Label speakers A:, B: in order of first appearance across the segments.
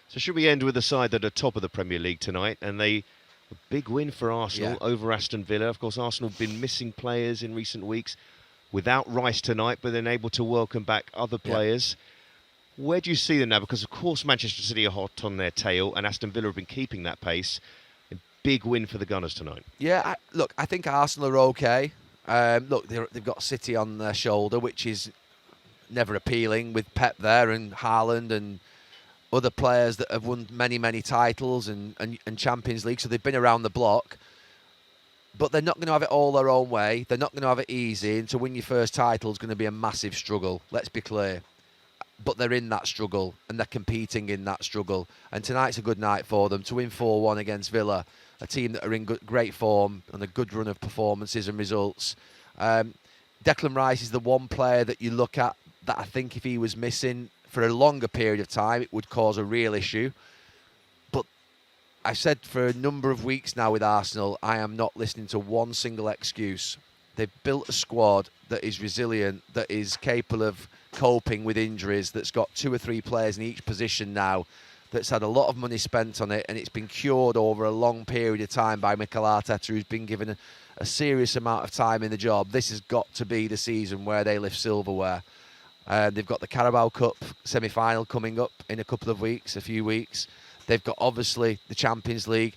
A: So should we end with the side that are top of the Premier League tonight, and a big win for Arsenal over Aston Villa. Of course, Arsenal have been missing players in recent weeks, without Rice tonight, but then able to welcome back other players. Where do you see them now? Because of course Manchester City are hot on their tail, and Aston Villa have been keeping that pace. A big win for the Gunners tonight.
B: Yeah, look, I think Arsenal are okay. Look, they've got City on their shoulder, which is never appealing, with Pep there and Haaland and other players that have won many titles and Champions League, so they've been around the block. But they're not going to have it all their own way. They're not going to have it easy, and to win your first title is going to be a massive struggle, let's be clear. But they're in that struggle, and they're competing in that struggle. And tonight's a good night for them to win 4-1 against Villa, a team that are in great form and a good run of performances and results. Declan Rice is the one player that you look at that I think if he was missing for a longer period of time, it would cause a real issue. But I've said for a number of weeks now with Arsenal, I am not listening to one single excuse. They've built a squad that is resilient, that is capable of coping with injuries, that's got 2 or 3 players in each position now, that's had a lot of money spent on it, and it's been cured over a long period of time by Mikel Arteta, who's been given a serious amount of time in the job. This has got to be the season where they lift silverware. They've got the Carabao Cup semi-final coming up in a few weeks. They've got, obviously, the Champions League,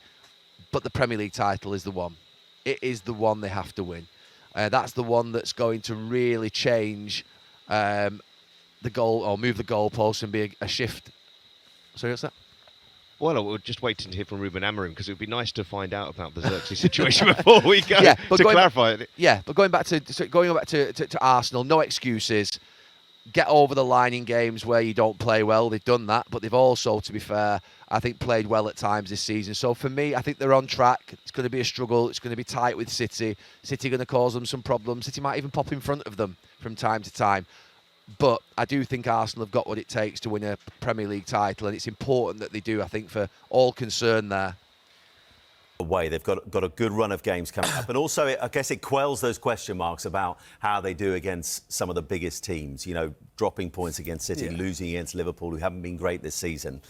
B: but the Premier League title is the one. It is the one they have to win. That's the one that's going to really change the goal, or move the goalposts and be a shift. Sorry, what's that?
A: Well, we'll just wait to hear from Ruben Amorim, because it would be nice to find out about the Xerxes situation before we go to clarify it.
B: Yeah, but going back to Arsenal, no excuses. Get over the line in games where you don't play well. They've done that, but they've also, to be fair, I think played well at times this season. So for me, I think they're on track. It's going to be a struggle. It's going to be tight with City. City going to cause them some problems. City might even pop in front of them from time to time. But I do think Arsenal have got what it takes to win a Premier League title, and it's important that they do, I think, for all concerned there.
C: Way they've got a good run of games coming up, and also I guess it quells those question marks about how they do against some of the biggest teams. You know, dropping points against City, losing against Liverpool, who haven't been great this season.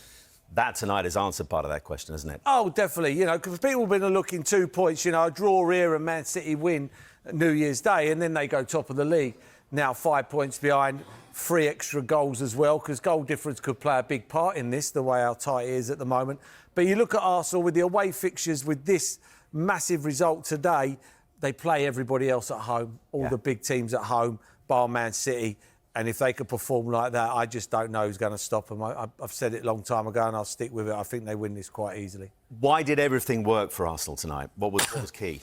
C: That tonight has answered part of that question, hasn't it?
D: Oh, definitely. You know, because people have been looking 2 points. You know, a draw here and Man City win New Year's Day, and then they go top of the league. Now 5 points behind, 3 extra goals as well, because goal difference could play a big part in this, the way how tight it is at the moment. But you look at Arsenal with the away fixtures, with this massive result today, they play everybody else at home, all the big teams at home, bar Man City. And if they could perform like that, I just don't know who's going to stop them. I've said it a long time ago, and I'll stick with it. I think they win this quite easily.
C: Why did everything work for Arsenal tonight? What was key?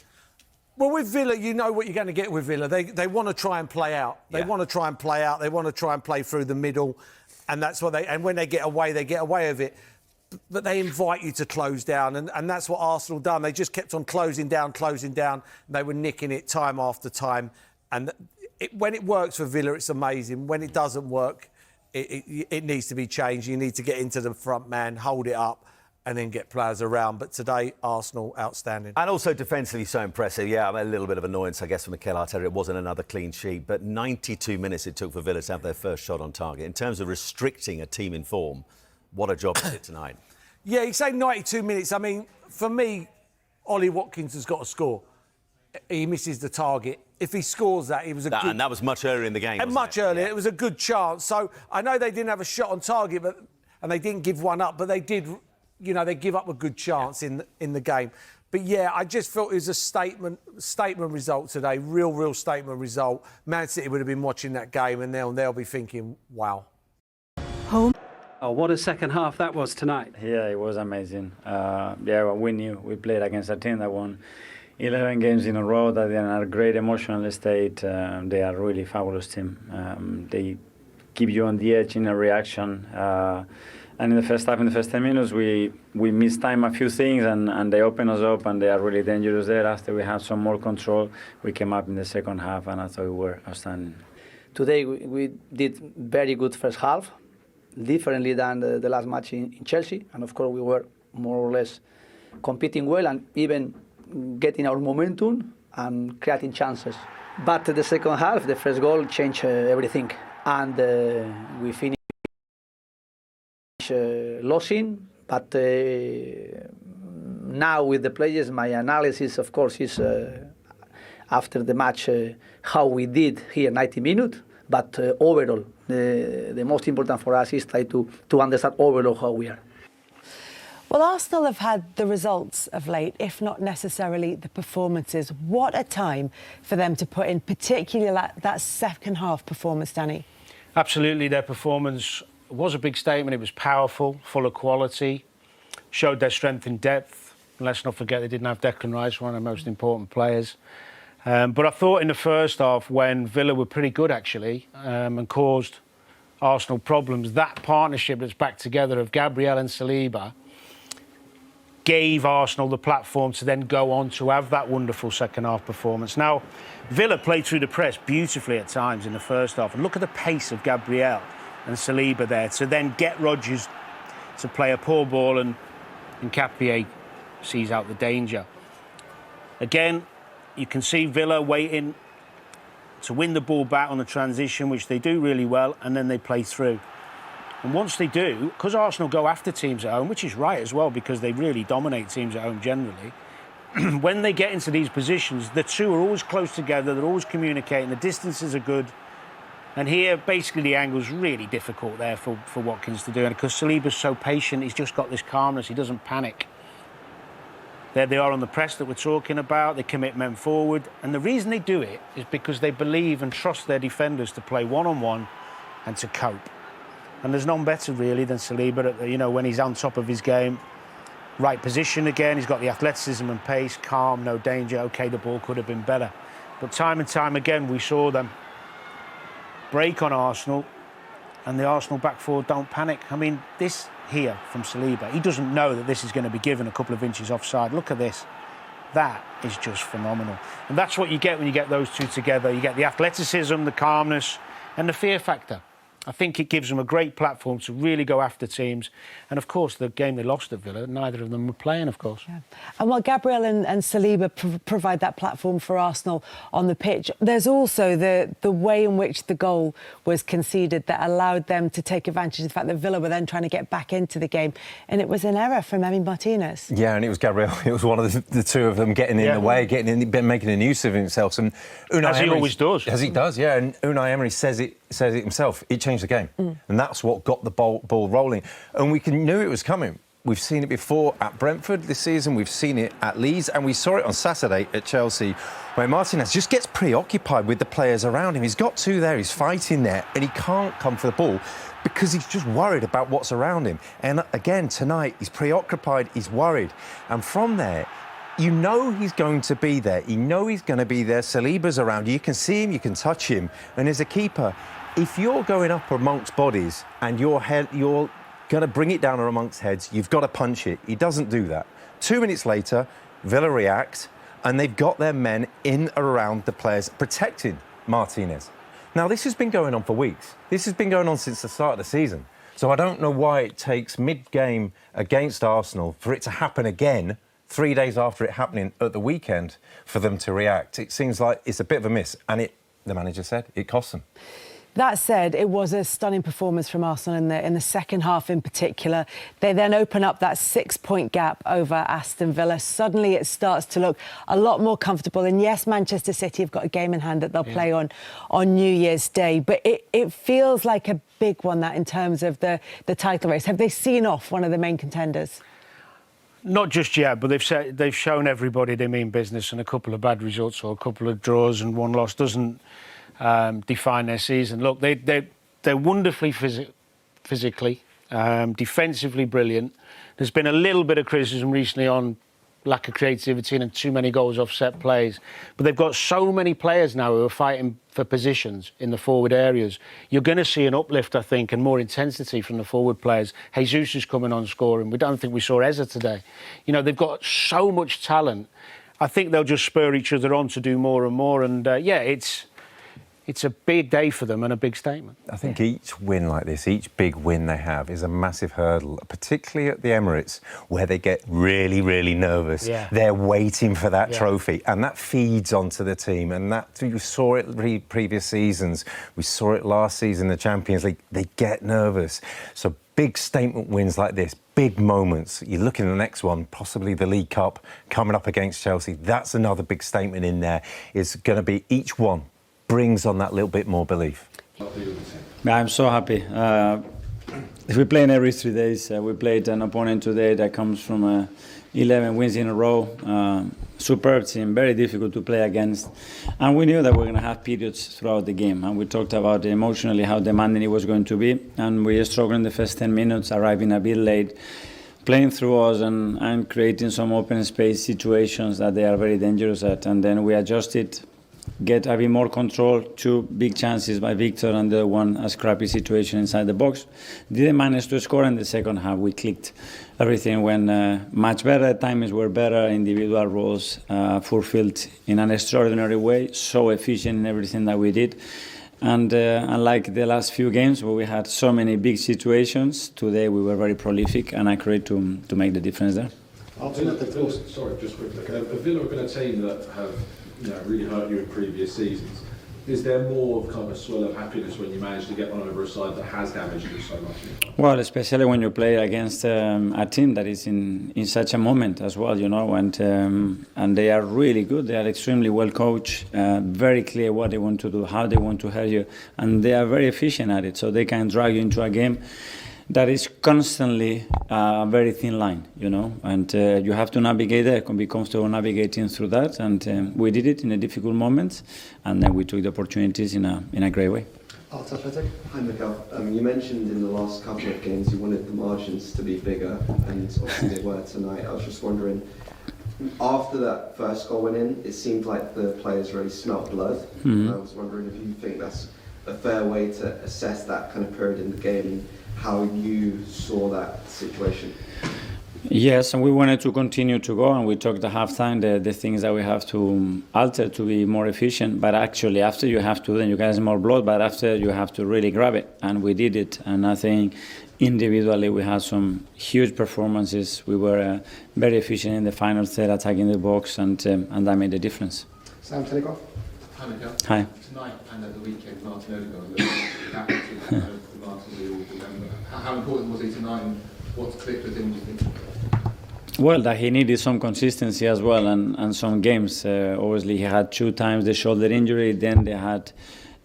D: Well, with Villa, you know what you're going to get with Villa. They want to try and play out. They want to try and play out. They want to try and play through the middle. And that's what and when they get away with it. But they invite you to close down. And that's what Arsenal done. They just kept on closing down. They were nicking it time after time. And when it works for Villa, it's amazing. When it doesn't work, it needs to be changed. You need to get into the front man, hold it up, and then get players around. But today, Arsenal, outstanding.
C: And also defensively so impressive. Yeah, a little bit of annoyance, I guess, for Mikel Arteta. It wasn't another clean sheet. But 92 minutes it took for Villa to have their first shot on target. In terms of restricting a team in form, what a job they did tonight.
D: Yeah, you say 92 minutes. I mean, for me, Ollie Watkins has got to score. He misses the target. If he scores that, he was good...
C: And that was much earlier in the game,
D: and much earlier. Yeah. It was a good chance. So I know they didn't have a shot on target, and they didn't give one up, but they did, you know, they give up a good chance in the game. But yeah, I just felt it was a statement result today. Real statement result. Man City would have been watching that game, and they'll be thinking, wow.
E: Home. Oh, what a second half that was tonight.
F: Yeah, it was amazing. Well, we knew we played against a team that won 11 games in a row, that they're in a great emotional state. They are a really fabulous team. They keep you on the edge in a reaction. And in the first half, in the first 10 minutes, we mistimed a few things, and they opened us up, and they are really dangerous there. After we had some more control, we came up in the second half, and I thought we were outstanding.
G: Today, we did very good first half, differently than the last match in Chelsea. And of course, we were more or less competing well and even getting our momentum and creating chances. But the second half, the first goal changed everything. And we finished losing, but now with the players, my analysis, of course, is after the match how we did here 90 minutes. But overall, the most important for us is try to understand overall how we are.
H: Well, Arsenal have had the results of late, if not necessarily the performances. What a time for them to put in, particularly that second half performance, Danny.
E: Absolutely, their performance was a big statement. It was powerful, full of quality, showed their strength in depth. And let's not forget they didn't have Declan Rice, one of the most important players. But I thought in the first half, when Villa were pretty good actually, and caused Arsenal problems, that partnership that's back together of Gabriel and Saliba gave Arsenal the platform to then go on to have that wonderful second half performance. Now, Villa played through the press beautifully at times in the first half. And look at the pace of Gabriel and Saliba there to then get Rodgers to play a poor ball, and Nketiah sees out the danger. Again, you can see Villa waiting to win the ball back on the transition, which they do really well, and then they play through. And once they do, because Arsenal go after teams at home, which is right as well because they really dominate teams at home generally, when they get into these positions, the two are always close together, they're always communicating, the distances are good. And here, basically, the angle's really difficult there for Watkins to do. And because Saliba's so patient, he's just got this calmness, he doesn't panic. There they are on the press that we're talking about, they commit men forward. And the reason they do it is because they believe and trust their defenders to play one-on-one and to cope. And there's none better, really, than Saliba, when he's on top of his game. Right position again, he's got the athleticism and pace, calm, no danger. OK, the ball could have been better. But time and time again, we saw them break on Arsenal, and the Arsenal back four don't panic. I mean, this here from Saliba, he doesn't know that this is going to be given a couple of inches offside. Look at this. That is just phenomenal. And that's what you get when you get those two together. You get the athleticism, the calmness, and the fear factor. I think it gives them a great platform to really go after teams. And, of course, the game they lost at Villa, neither of them were playing, of course.
H: Yeah. And while Gabriel and Saliba provide that platform for Arsenal on the pitch, there's also the way in which the goal was conceded that allowed them to take advantage of the fact that Villa were then trying to get back into the game. And it was an error from Emi Martinez.
I: Yeah, and it was Gabriel. It was one of the two of them getting in the way, making a use of himself. And
E: Unai Emery, he always does.
I: As he does, yeah. And Unai Emery says it himself. It changed the game. And that's what got the ball rolling. And we knew it was coming. We've seen it before at Brentford this season. We've seen it at Leeds. And we saw it on Saturday at Chelsea, where Martinez just gets preoccupied with the players around him. He's got two there. He's fighting there. And he can't come for the ball because he's just worried about what's around him. And again, tonight, he's preoccupied. He's worried. And from there, you know he's going to be there. You know he's going to be there. Saliba's around. You can see him. You can touch him. And as a keeper, if you're going up amongst bodies and you're going to bring it down amongst heads, you've got to punch it. He doesn't do that. 2 minutes later, Villa react, and they've got their men in around the players, protecting Martinez. Now, this has been going on for weeks. This has been going on since the start of the season. So I don't know why it takes mid-game against Arsenal for it to happen again 3 days after it happening at the weekend for them to react. It seems like it's a bit of a miss, and the manager said it cost them.
H: That said, it was a stunning performance from Arsenal in the second half in particular. They then open up that 6-point gap over Aston Villa. Suddenly it starts to look a lot more comfortable. And yes, Manchester City have got a game in hand that they'll play on New Year's Day. But it feels like a big one, that in terms of the title race. Have they seen off one of the main contenders?
E: Not just yet, but they've shown everybody they mean business, and a couple of bad results or a couple of draws and one loss doesn't define their season. Look, they're wonderfully physically, defensively brilliant. There's been a little bit of criticism recently on lack of creativity and too many goals off set plays. But they've got so many players now who are fighting for positions in the forward areas. You're going to see an uplift, I think, and more intensity from the forward players. Jesus is coming on scoring. We don't think we saw Eza today. They've got so much talent. I think they'll just spur each other on to do more and more. And, it's a big day for them and a big statement.
I: I think each win like this, each big win they have is a massive hurdle, particularly at the Emirates, where they get really, really nervous. Yeah. They're waiting for that trophy, and that feeds onto the team. And that we saw it previous seasons. We saw it last season, the Champions League. They get nervous. So big statement wins like this, big moments. You look in the next one, possibly the League Cup coming up against Chelsea. That's another big statement in there. It's going to be each one brings on that little bit more belief.
F: I'm so happy. We play in every 3 days. We played an opponent today that comes from 11 wins in a row. Superb team, very difficult to play against. And we knew that we were going to have periods throughout the game. And we talked about emotionally how demanding it was going to be. And we struggled in the first 10 minutes, arriving a bit late, playing through us and creating some open space situations that they are very dangerous at. And then we adjusted, get a bit more control, 2 big chances by Victor and the other one a scrappy situation inside the box. Didn't manage to score in the second half. We clicked. Everything went much better, timings were better, individual roles fulfilled in an extraordinary way, so efficient in everything that we did. And unlike the last few games where we had so many big situations, today we were very prolific and accurate to make the difference there.
J: Villa, sorry, just quickly. Villa have been a team that have really hurt you in previous seasons. Is there more of kind of a swell of happiness when you manage to get one over a side that has damaged you so much?
F: Well, especially when you play against a team that is in such a moment as well, and they are really good. They are extremely well coached, very clear what they want to do, how they want to hurt you, and they are very efficient at it. So they can drag you into a game that is constantly a very thin line, and you have to navigate there, be comfortable navigating through that, and we did it in a difficult moment, and then we took the opportunities in a great way.
K: Arteta. Hi, Miguel. You mentioned in the last couple of games you wanted the margins to be bigger, and obviously they were tonight. I was just wondering, after that first goal went in, it seemed like the players really smelled blood.
F: Mm-hmm.
K: I was wondering if you think that's a fair way to assess that kind of period in the game, and how you saw that situation.
F: Yes, and we wanted to continue to go, and we talked at halftime the things that we have to alter to be more efficient. But actually, after you have to, then you get more blood, but after you have to really grab it, and we did it. And I think individually we had some huge performances. We were very efficient in the final third, attacking the box, and that made the difference.
K: Sam Telegraph.
J: Hi, Miguel.
F: Hi.
J: Tonight and at the weekend, Martin Odegaard looked the Martin we all remember. How important was he tonight, and what's clicked with him, do you think?
F: Well, that he needed some consistency as well, and some games. Obviously, he had 2 times the shoulder injury, then they had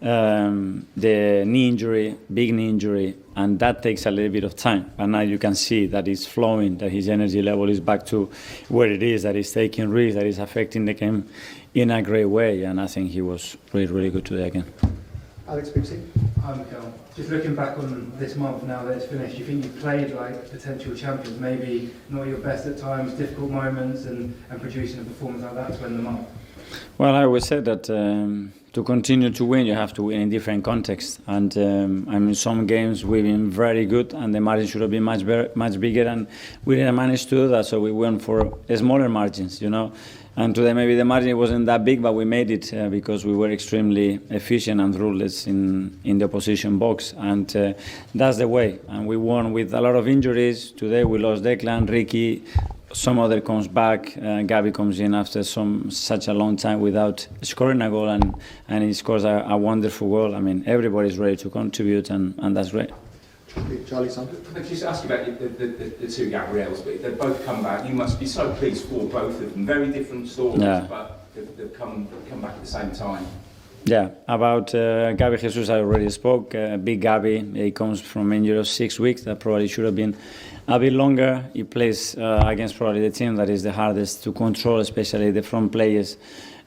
F: the knee injury, big knee injury, and that takes a little bit of time. But now you can see that he's flowing, that his energy level is back to where it is, that he's taking risks, that he's affecting the game in a great way, and I think he was really, really good today again.
K: Alex Bixie.
L: Hi, Mikel. Just looking back on this month now that it's finished, you think you've played like potential champions, maybe not your best at times, difficult moments, and producing a performance like that to win the month?
F: Well, I always said that to continue to win, you have to win in different contexts. And some games we've been very good, and the margin should have been much bigger, and we didn't manage to do that, so we went for smaller margins, And today maybe the margin wasn't that big, but we made it because we were extremely efficient and ruthless in the opposition box. And that's the way. And we won with a lot of injuries. Today we lost Declan, Ricky. Some other comes back. Gabi comes in after such a long time without scoring a goal, and he scores a wonderful goal. I mean, everybody's ready to contribute, and that's great.
K: Charlie, son.
M: Can I just ask you about the 2 Gabriels? They've both come back. You must be so pleased for both of them. Very different stories, but they've come back at the same time.
F: Yeah, about Gabi Jesus I already spoke. Big Gabi, he comes from injury of 6 weeks. That probably should have been a bit longer. He plays against probably the team that is the hardest to control, especially the front players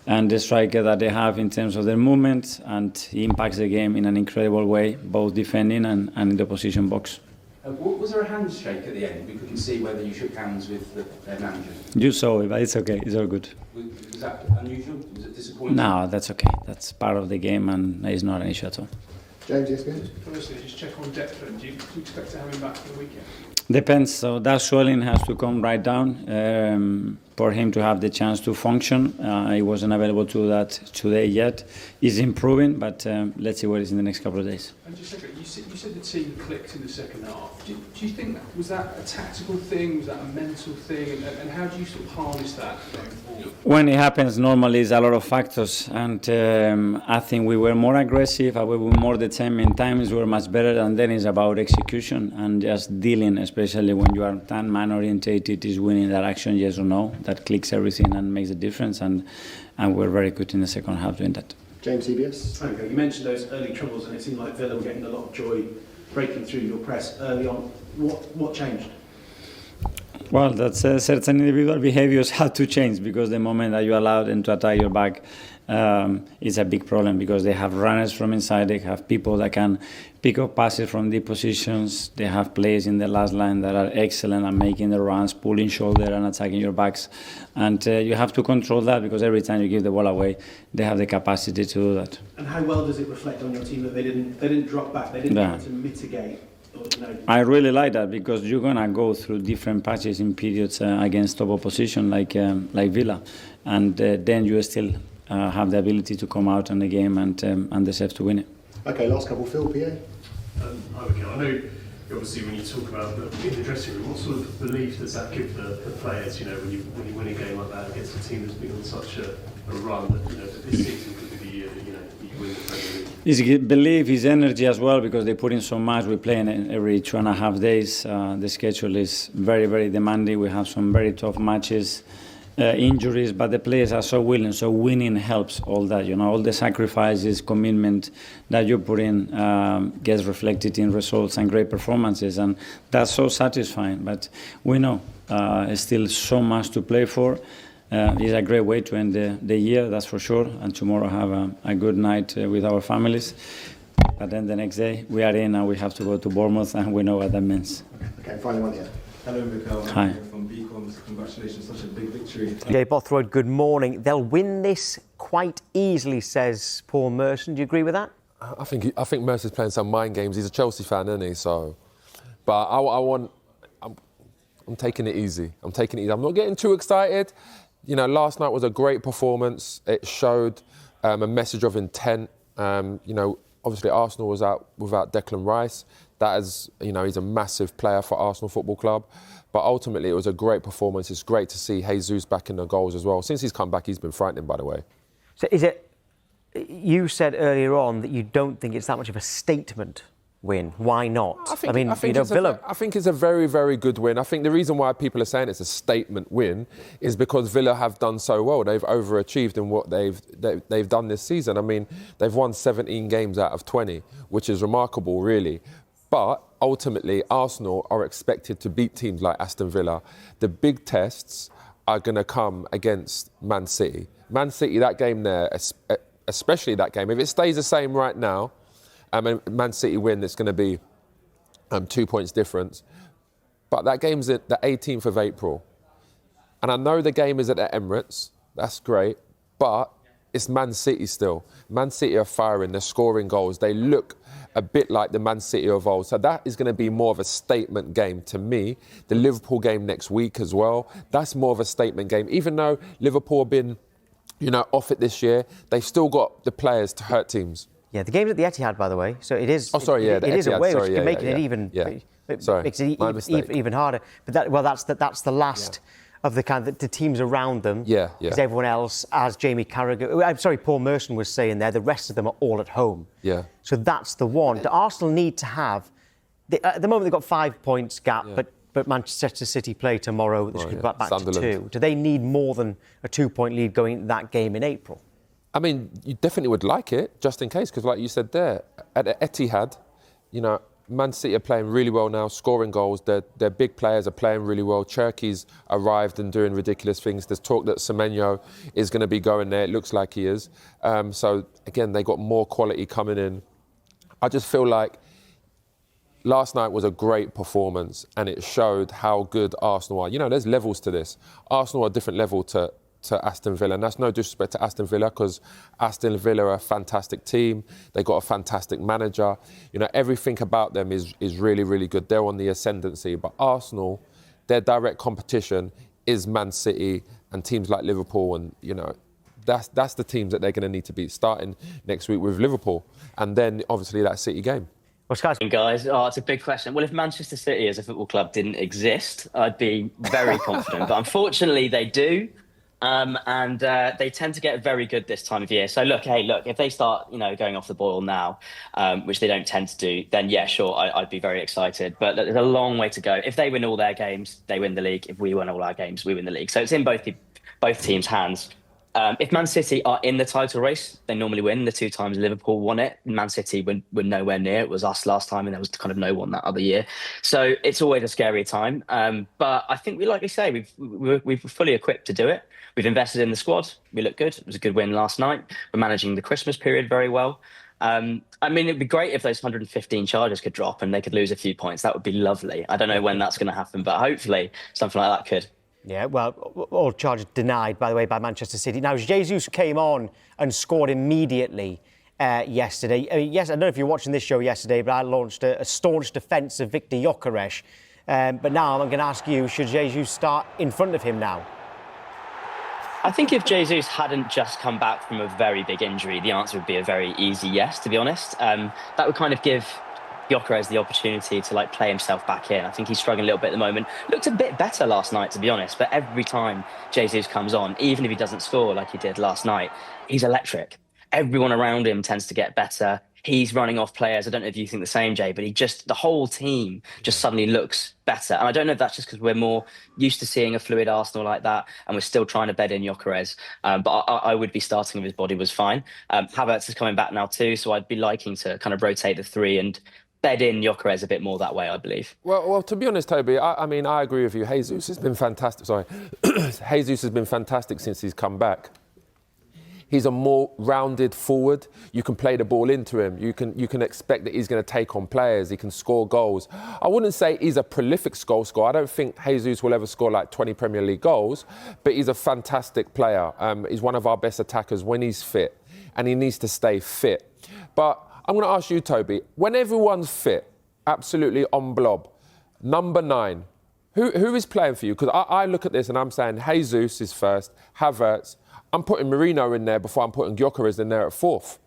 F: and the striker that they have in terms of their movement, and he impacts the game in an incredible way, both defending and in the opposition box.
M: Was there a handshake at the end? We couldn't see whether you shook hands with their manager.
F: You saw it, but it's okay. It's all good.
M: Was that unusual? Was it disappointing?
F: No, that's okay. That's part of the game, and it's not an issue at all.
K: James, yes, good.
J: Firstly, just check on Declan. Do you expect to have him back for the weekend?
F: Depends. So that swelling has to come right down. for him to have the chance to function. He wasn't available to do that today yet. He's improving, but let's see what is in the next couple of days.
J: And just a second, you said the team clicked in the second half. Do you think was that a tactical thing? Was that a mental thing? And how do you sort of harness that going forward?
F: When it happens, normally it's a lot of factors, and I think we were more aggressive, we were more determined. Times were much better, and then it's about execution and just dealing, especially when you are that man-orientated, is winning that action, yes or no. That clicks everything and makes a difference, and we're very good in the second half doing that.
N: James, CBS.
O: Okay, you mentioned those early troubles, and it seemed like Villa were getting a lot of joy breaking through your press early on. What changed?
F: Well, that's certain individual behaviors had to change, because the moment that you allow them to attack your back, it's a big problem, because they have runners from inside, they have people that can pick up passes from deep positions, they have players in the last line that are excellent at making the runs, pulling shoulder and attacking your backs, and you have to control that, because every time you give the ball away, they have the capacity to do that.
O: And how well does it reflect on your team that they didn't drop back, they didn't try to mitigate?
F: I really like that, because you're gonna go through different patches in periods against top opposition like Villa, and then you still have the ability to come out in the game and deserve to win it.
N: Okay, last couple, Phil, PA.
P: Hi, Mikel. I know, obviously, when you talk about in the dressing room, what sort of belief does that give the players? You know, when you win a game like that against a team that's been on such a run, that this season could be the year that you win the Premier League.
F: His belief, his energy as well, because they put in so much. We play every 2.5 days. The schedule is very, very demanding. We have some very tough matches, injuries, but the players are so willing. So winning helps all that. All the sacrifices, commitment that you put in gets reflected in results and great performances, and that's so satisfying. But we know there's still so much to play for. It's a great way to end the year, that's for sure, and tomorrow have a good night with our families. But then the next day we are in and we have to go to Bournemouth, and we know what that means.
N: Okay, final one here.
Q: Hello, Mikel.
F: Hi.
Q: From Beacons. Congratulations, such a big victory.
R: Jay Bothroyd, good morning. They'll win this quite easily, says Paul Merson. Do you agree with that?
S: I think Mercer's playing some mind games. He's a Chelsea fan, isn't he? So, but I'm taking it easy. I'm I'm not getting too excited. Last night was a great performance. It showed a message of intent. Obviously Arsenal was out without Declan Rice. That is, he's a massive player for Arsenal Football Club. But ultimately, it was a great performance. It's great to see Jesus back in the goals as well. Since he's come back, he's been frightening, by the way.
R: So is it... You said earlier on that you don't think it's that much of a statement win. Why not?
S: I think it's a very, very good win. I think the reason why people are saying it's a statement win is because Villa have done so well. They've overachieved in what they've done this season. I mean, they've won 17 games out of 20, which is remarkable, really. But ultimately, Arsenal are expected to beat teams like Aston Villa. The big tests are going to come against Man City. Man City, that game there, especially that game, if it stays the same right now, Man City win, it's going to be 2 points difference. But that game's at the 18th of April. And I know the game is at the Emirates. That's great. But it's Man City still. Man City are firing. They're scoring goals. They look a bit like the Man City of old. So that is going to be more of a statement game to me. The Liverpool game next week as well. That's more of a statement game. Even though Liverpool have been, off it this year, they've still got the players to hurt teams.
R: Yeah, the game's at the Etihad, by the way, so it is.
S: Oh, sorry, yeah,
R: it is away, which can make it even harder. But that's the last of the kind of the teams around them.
S: Yeah.
R: Because everyone else, as Jamie Carragher, I'm sorry, Paul Merson was saying there, the rest of them are all at home.
S: Yeah.
R: So that's the one. The Arsenal need to have. At the moment they've got 5 points gap, but Manchester City play tomorrow, which could back to 2. Do they need more than a 2-point lead going into that game in April?
S: I mean, you definitely would like it, just in case, because like you said there, at the Etihad, Man City are playing really well now, scoring goals. Their big players are playing really well. Cherki's arrived and doing ridiculous things. There's talk that Semenyo is going to be going there. It looks like he is. So, again, they got more quality coming in. I just feel like last night was a great performance, and it showed how good Arsenal are. There's levels to this. Arsenal are a different level to Aston Villa, and that's no disrespect to Aston Villa, because Aston Villa are a fantastic team. They got a fantastic manager. Everything about them is really, really good. They're on the ascendancy. But Arsenal, their direct competition is Man City and teams like Liverpool, and that's the teams that they're going to need to beat starting next week with Liverpool, and then obviously that City game.
T: Guys, it's a big question. Well, if Manchester City as a football club didn't exist, I'd be very confident. But unfortunately, they do. And they tend to get very good this time of year. So look, if they start, going off the boil now, which they don't tend to do, then yeah, sure, I'd be very excited. But there's a long way to go. If they win all their games, they win the league. If we win all our games, we win the league. So it's in both teams' hands. If Man City are in the title race, they normally win. The 2 times Liverpool won it. Man City were nowhere near. It was us last time, and there was kind of no one that other year. So it's always a scary time. But I think like we say, we're fully equipped to do it. We've invested in the squad. We look good. It was a good win last night. We're managing the Christmas period very well. It'd be great if those 115 charges could drop and they could lose a few points. That would be lovely. I don't know when that's going to happen, but hopefully something like that could.
R: Yeah, well, all charges denied, by the way, by Manchester City. Now, Jesus came on and scored immediately yesterday. Yes, I don't know if you were watching this show yesterday, but I launched a staunch defence of Victor Gyökeres. But now I'm going to ask you, should Jesus start in front of him now?
T: I think if Jesus hadn't just come back from a very big injury, the answer would be a very easy yes, to be honest. That would kind of give Gyökeres the opportunity to play himself back in. I think he's struggling a little bit at the moment. Looked a bit better last night, to be honest, but every time Jesus comes on, even if he doesn't score like he did last night, he's electric. Everyone around him tends to get better. He's running off players. I don't know if you think the same, Jay, but the whole team just suddenly looks better. And I don't know if that's just because we're more used to seeing a fluid Arsenal like that, and we're still trying to bed in Gyökeres. But I would be starting if his body was fine. Havertz is coming back now too, so I'd be liking to kind of rotate the 3 and bed in Gyökeres a bit more that way, I believe.
S: Well, to be honest, Toby, I agree with you. Jesus has been fantastic. Jesus has been fantastic since he's come back. He's a more rounded forward. You can play the ball into him. You can expect that he's going to take on players. He can score goals. I wouldn't say he's a prolific goal scorer. I don't think Jesus will ever score 20 Premier League goals, but he's a fantastic player. He's one of our best attackers when he's fit, and he needs to stay fit. But I'm going to ask you, Toby, when everyone's fit, absolutely on blob, number 9, who is playing for you? Because I look at this and I'm saying Jesus is first, Havertz. I'm putting Merino in there before I'm putting Gyökeres in there at 4th.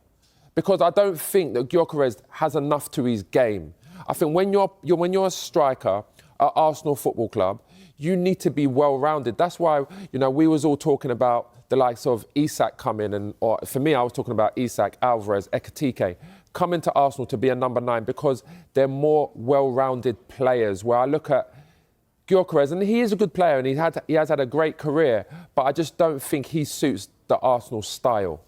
S: Because I don't think that Gyökeres has enough to his game. I think when you're a striker at Arsenal Football Club, you need to be well-rounded. That's why, we was all talking about the likes of Isak coming, or for me, I was talking about Isak, Alvarez, Ekitike, coming to Arsenal to be a number 9 because they're more well-rounded players. Where I look at Gyökeres, and he is a good player and he has had a great career, but I just don't think he suits the Arsenal style.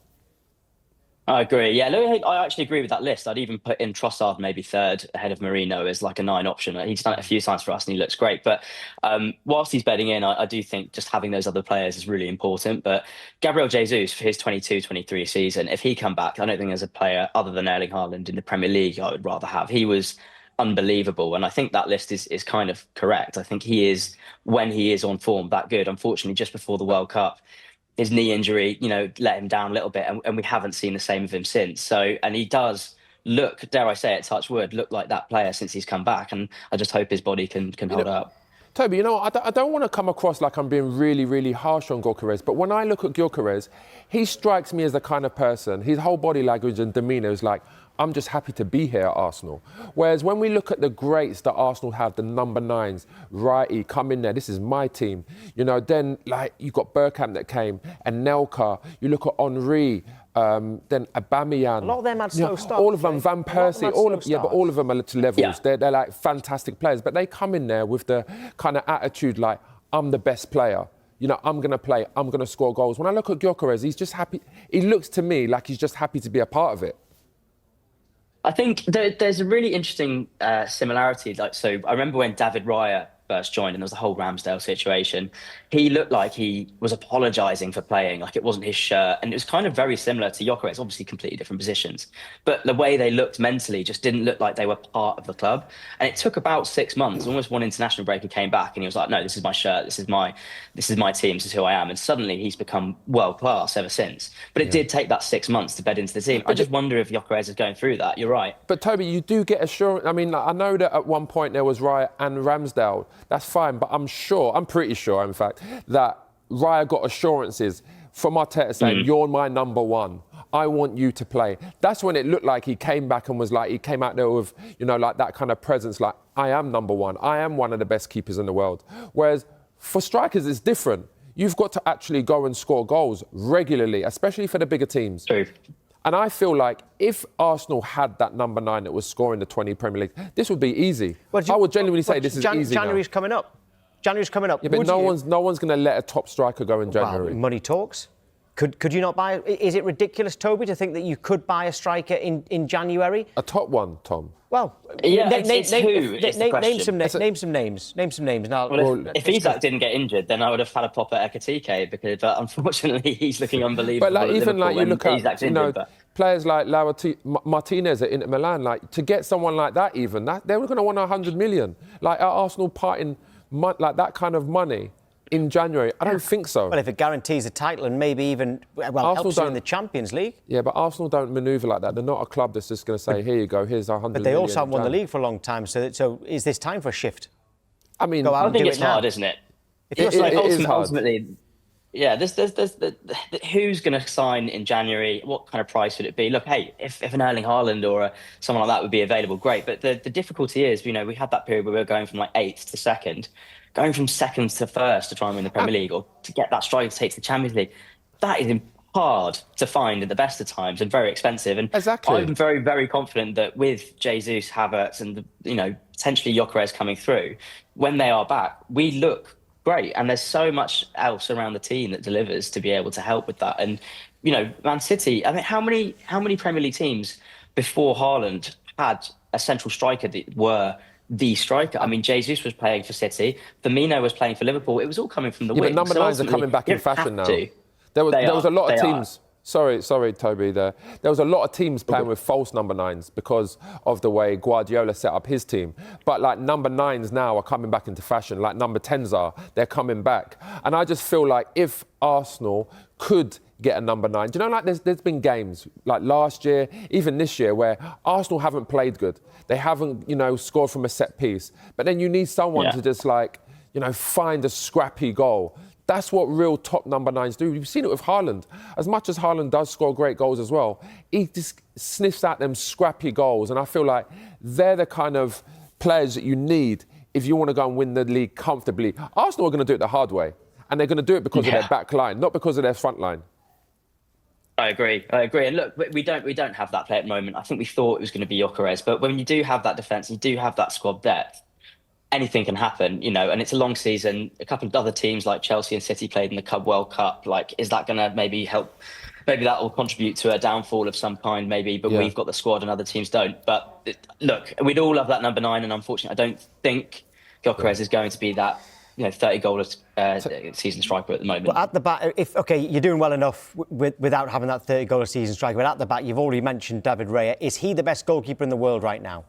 T: I agree. Yeah, I actually agree with that list. I'd even put in Trossard maybe 3rd ahead of Merino as a 9 option. He's done it a few times for us and he looks great. But whilst he's bedding in, I do think just having those other players is really important. But Gabriel Jesus, for his 22-23 season, if he come back, I don't think there's a player other than Erling Haaland in the Premier League I would rather have. He was unbelievable, and I think that list is kind of correct. I think he is, when he is on form, that good. Unfortunately, just before the World Cup, his knee injury, let him down a little bit, and we haven't seen the same of him since. So, and he does look, dare I say it, touch wood, look like that player since he's come back, and I just hope his body can hold up.
S: Toby, I don't want to come across like I'm being really, really harsh on Gyökeres, but when I look at Gyökeres, he strikes me as the kind of person, his whole body language and demeanour is like, I'm just happy to be here at Arsenal. Whereas when we look at the greats that Arsenal have, the number 9s, Righty, come in there, this is my team. Then you got Bergkamp that came, and Nelka, you look at Henry, then Aubameyang.
R: A lot of them had slow starts.
S: All of them, Van Persie, but all of them are to levels. Yeah. They're fantastic players, but they come in there with the kind of attitude I'm the best player. I'm going to play, I'm going to score goals. When I look at Gyökeres, he's just happy. He looks to me like he's just happy to be a part of it.
T: I think there's a really interesting similarity. So I remember when David Raya first joined and there was the whole Ramsdale situation, he looked like he was apologising for playing, like it wasn't his shirt. And it was kind of very similar to Gyökeres, obviously completely different positions. But the way they looked mentally just didn't look like they were part of the club. And it took about 6 months, almost one international break, he came back and he was like, no, this is my shirt, this is my team, this is who I am. And suddenly he's become world class ever since. But it did take that 6 months to bed into the team. I just wonder if Gyökeres is going through that. You're right.
S: But Toby, you do get assurance. I mean, I know that at one point there was Raya and Ramsdale. that's fine. But I'm pretty sure, in fact, that Raya got assurances from Arteta saying, you're my number one. I want you to play. That's when it looked like he came back and was like, he came out there with, like that kind of presence, like, I am number one. I am one of the best keepers in the world. Whereas for strikers, it's different. You've got to actually go and score goals regularly, especially for the bigger teams.
T: True.
S: And I feel like if Arsenal had that number 9 that was scoring the 20 Premier League, this would be easy. I would genuinely say this is easy
R: January's
S: now.
R: coming up. January's coming up.
S: Yeah, but no one's going to let a top striker go in January.
R: Well, money talks. Could you not buy? Is it ridiculous, Toby, to think that you could buy a striker in January?
S: A top one, Tom.
R: Well,
T: yeah,
R: name some names. Now,
T: well, if Isak didn't get injured, then I would have had a pop at Ekitike, but unfortunately he's looking unbelievable.
S: But even
T: Liverpool
S: you look
T: Isak's
S: at
T: injured,
S: players like Martinez at Inter Milan, to get someone like that, they were going to want 100 million. Like at Arsenal parting like that kind of money in January, I don't think so.
R: Well, if it guarantees a title and maybe even helps you in the Champions League.
S: Yeah, but Arsenal don't manoeuvre like that. They're not a club that's just going to say, here you go, here's 100 million.
R: But they also haven't won the league for a long time, so is this time for a shift?
T: I mean, I think it's hard, isn't it?
S: It is hard.
T: Ultimately, yeah, there's who's going to sign in January? What kind of price would it be? Look, hey, if an Erling Haaland or someone like that would be available, great. But the difficulty is, we had that period where we were going from like 8th to 2nd. Going from 2nd to 1st to try and win the Premier League, or to get that striker to take to the Champions League, that is hard to find at the best of times and very expensive. And
S: exactly.
T: I'm very, very confident that with Jesus, Havertz, and potentially Gyökeres coming through, when they are back, we look great. And there's so much else around the team that delivers to be able to help with that. And Man City, I mean, how many Premier League teams before Haaland had a central striker that were the striker? I mean, Jesus was playing for City. Firmino was playing for Liverpool. It was all coming from the wings.
S: But number 9s are coming back in fashion now. There was a lot of teams. Sorry, Toby. There was a lot of teams playing with false number 9s because of the way Guardiola set up his team. But like number 9s now are coming back into fashion. Like number 10s are. They're coming back. And I just feel like if Arsenal could get a number 9. Do you know, like there's been games like last year, even this year, where Arsenal haven't played good. They haven't, scored from a set piece. But then you need someone to just find a scrappy goal. That's what real top number 9s do. You've seen it with Haaland. As much as Haaland does score great goals as well, he just sniffs out them scrappy goals. And I feel like they're the kind of players that you need if you want to go and win the league comfortably. Arsenal are going to do it the hard way. And they're going to do it because of their back line, not because of their front line.
T: I agree. And look, we don't have that play at the moment. I think we thought it was going to be Gyökeres, but when you do have that defence, you do have that squad depth, anything can happen, and it's a long season. A couple of other teams like Chelsea and City played in the Club World Cup. Like, is that going to maybe help? Maybe that will contribute to a downfall of some kind, maybe, but we've got the squad and other teams don't. But look, we'd all love that number 9, and unfortunately, I don't think Gyökeres is going to be that 30-goal season striker at the moment.
R: But at the back, you're doing well enough without having that 30-goal season striker, but at the back, you've already mentioned David Raya. Is he the best goalkeeper in the world right now?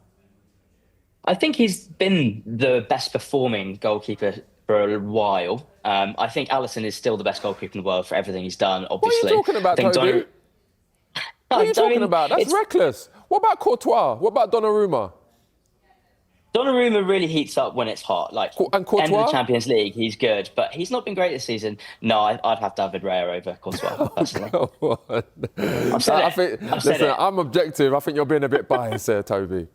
T: I think he's been the best performing goalkeeper for a while. I think Alisson is still the best goalkeeper in the world for everything he's done, obviously.
S: What are you talking about, Toby? What are you talking about? That's reckless. What about Courtois? What about Donnarumma?
T: Donnarumma really heats up when it's hot. Like,
S: and Courtois?
T: End of the Champions League, he's good, but he's not been great this season. No, I'd have David Raya over Courtois, personally.
S: I'm objective. I think you're being a bit biased there, Toby.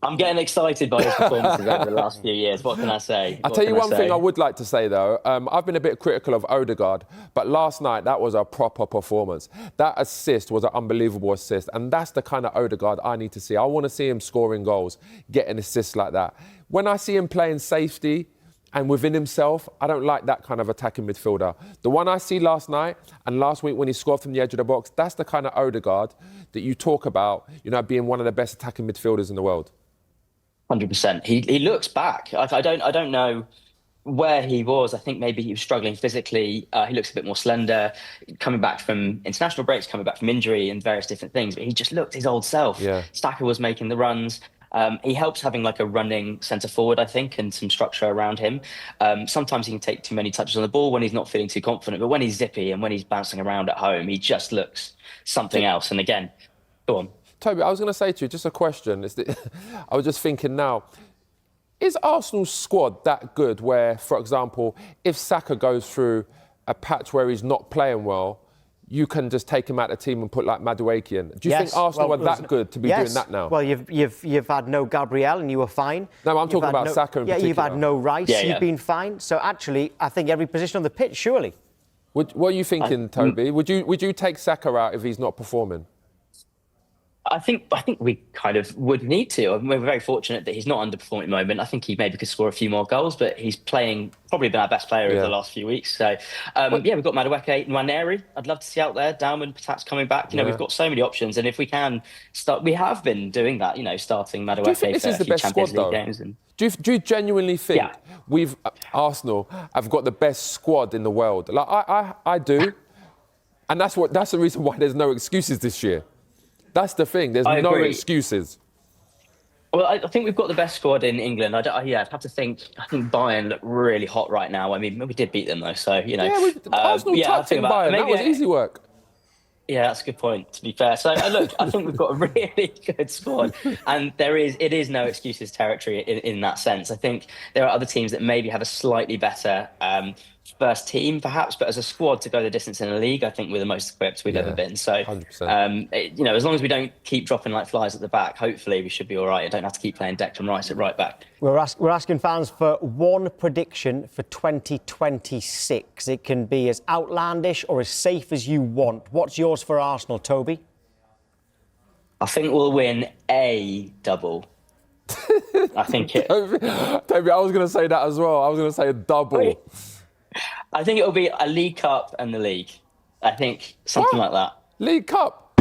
T: I'm getting excited by his performances over the last few years. What can I say?
S: I'll tell you one thing I would like to say, though. I've been a bit critical of Odegaard, but last night, that was a proper performance. That assist was an unbelievable assist, and that's the kind of Odegaard I need to see. I want to see him scoring goals, getting assists like that. When I see him playing safety and within himself, I don't like that kind of attacking midfielder. The one I see last night and last week when he scored from the edge of the box, that's the kind of Odegaard that you talk about, being one of the best attacking midfielders in the world.
T: 100%. He looks back. I don't know where he was. I think maybe he was struggling physically. He looks a bit more slender, coming back from international breaks, coming back from injury and various different things. But he just looked his old self.
S: Yeah.
T: Stacker was making the runs. He helps having like a running centre forward, I think, and some structure around him. Sometimes he can take too many touches on the ball when he's not feeling too confident. But when he's zippy and when he's bouncing around at home, he just looks something else. And again, go on.
S: Toby, I was going to say to you, just a question. I was just thinking now, Is Arsenal's squad that good where, for example, if Saka goes through a patch where he's not playing well, you can just take him out of the team and put like Madueke in? Do you think Arsenal are that good to be doing that now?
R: Well, you've had no Gabriel and you were fine.
S: No, I'm talking about Saka in particular.
R: Yeah, you've had no Rice, you've been fine. So actually, I think every position on the pitch, surely.
S: What are you thinking, Toby? Would you take Saka out if he's not performing?
T: I think we kind of would need to. We're very fortunate that he's not underperforming at the moment. I think he maybe could score a few more goals, but he's playing probably been our best player over the last few weeks. So we've got Madueke, Nwaneri. I'd love to see out there. Downman perhaps coming back. You know, we've got so many options, and if we can start, we have been doing that. You know, starting Madueke
S: Do you think this
T: for
S: is
T: a
S: the
T: few
S: best
T: Champions
S: squad,
T: League
S: though?
T: games. And
S: Do you genuinely think Arsenal have got the best squad in the world? Like I do, and that's the reason why there's no excuses this year. That's the thing. There's no excuses.
T: Well, I think we've got the best squad in England. I'd have to think. I think Bayern look really hot right now. I mean, we did beat them though, so you know.
S: Yeah, Arsenal touching Bayern. That was easy work.
T: Yeah, that's a good point, to be fair. So, look, I think we've got a really good squad, and it is no excuses territory in that sense. I think there are other teams that maybe have a slightly better first team, perhaps, but as a squad to go the distance in a league, I think we're the most equipped we've ever been. So,
S: 100%.
T: As long as we don't keep dropping like flies at the back, hopefully we should be all right. I don't have to keep playing Declan Rice at right back.
R: We're asking fans for one prediction for 2026. It can be as outlandish or as safe as you want. What's yours for Arsenal, Toby?
T: I think we'll win a double. I think it.
S: Toby, I was going to say that as well. I was going to say a double.
T: Wait. I think it'll be a League Cup and the League. I think something like that.
S: League Cup.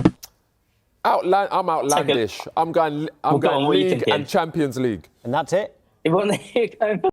S: I'm outlandish. I'm going League and Champions League.
R: And that's it?
T: What are you going for?